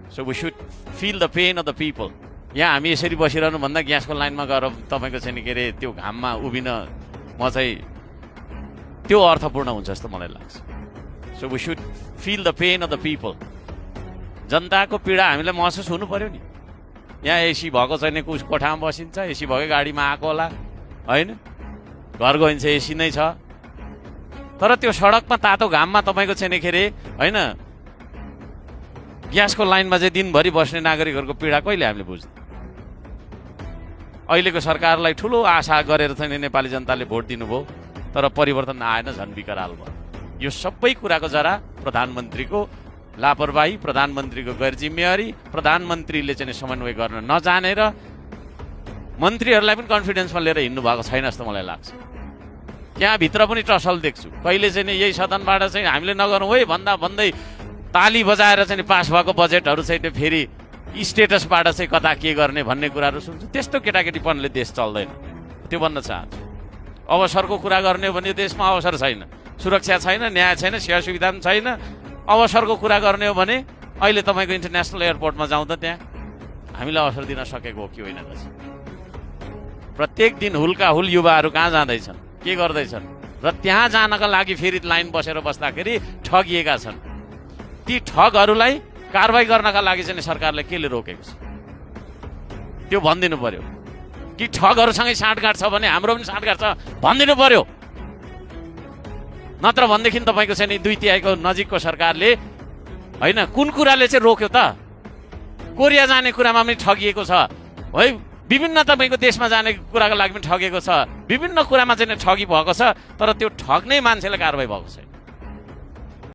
So we should feel the pain of the people. यहाँ हामी यसरी बसिरहनु भन्दा ग्यासको लाइनमा गएर तपाईँको चाहिँ के अरे त्यो घाममा उभिन म चाहिँ त्यो अर्थपूर्ण हुन्छ जस्तो मलाई लाग्छ. So we should feel the pain of the people. जनताको पीडा हामीलाई महसुस हुनु पर्यो नि. यहाँ एसी भएको छैन, कोठामा बसिन्छ, एसी भएकै गाडीमा आएको होला होइन, घर गइन्छ एसी नै छ, तर त्यो सडकमा तातो घाममा तपाईँको छैन के अरे होइन ग्यासको लाइनमा चाहिँ दिनभरि बस्ने नागरिकहरूको पीडा कहिले हामीले बुझ्दैनौँ. अहिलेको सरकारलाई ठुलो आशा गरेर चाहिँ नेपाली जनताले भोट दिनुभयो, तर परिवर्तन आएन, झन् विकराल भयो. यो सबै कुराको जरा प्रधानमन्त्रीको लापरवाही, प्रधानमन्त्रीको गैरजिम्मेवारी, प्रधानमन्त्रीले चाहिँ समन्वय गर्न नजानेर मन्त्रीहरूलाई पनि कन्फिडेन्समा लिएर हिँड्नु भएको छैन जस्तो मलाई लाग्छ. त्यहाँभित्र पनि टसल देख्छु. कहिले चाहिँ यही सदनबाट चाहिँ हामीले नगरौँ है भन्दा भन्दै ताली बजाएर चाहिँ पास भएको बजेटहरू चाहिँ फेरि स्टेटसबाट चाहिँ कता के गर्ने भन्ने कुराहरू सुन्छु. त्यस्तो केटाकेटीपनले देश चल्दैन. त्यो भन्न चाहन्छु. अवसरको कुरा गर्ने हो भने देशमा अवसर छैन, सुरक्षा छैन, न्याय छैन, सेवा सुविधा पनि छैन. अवसरको कुरा गर्ने हो भने अहिले तपाईँको इन्टरनेसनल एयरपोर्टमा जाउँदा त्यहाँ हामीलाई अवसर दिन सकेको हो कि होइन. प्रत्येक दिन हुलका हुल युवाहरू कहाँ जाँदैछन्, के गर्दैछन् र त्यहाँ जानका लागि फेरि लाइन बसेर बस्दाखेरि ठगिएका छन्. ती ठगहरूलाई कारवाही गर्नका लागि चाहिँ सरकारले केले रोकेको छ त्यो भनिदिनु पर्यो. कि ठगहरूसँगै साँठगाँठ छ भने हाम्रो पनि साँठगाँठ छ भनिदिनु पर्यो. नत्र भनेदेखि तपाईँको चाहिँ 2/3 नजिकको सरकारले होइन कुन कुराले चाहिँ रोक्यो त. कोरिया जाने कुरामा पनि ठगिएको छ है, विभिन्न तपाईँको देशमा जाने कुराको लागि पनि ठगेको छ, विभिन्न कुरामा चाहिँ ठगी भएको छ, तर त्यो ठग्ने मान्छेलाई कारवाही भएको छैन.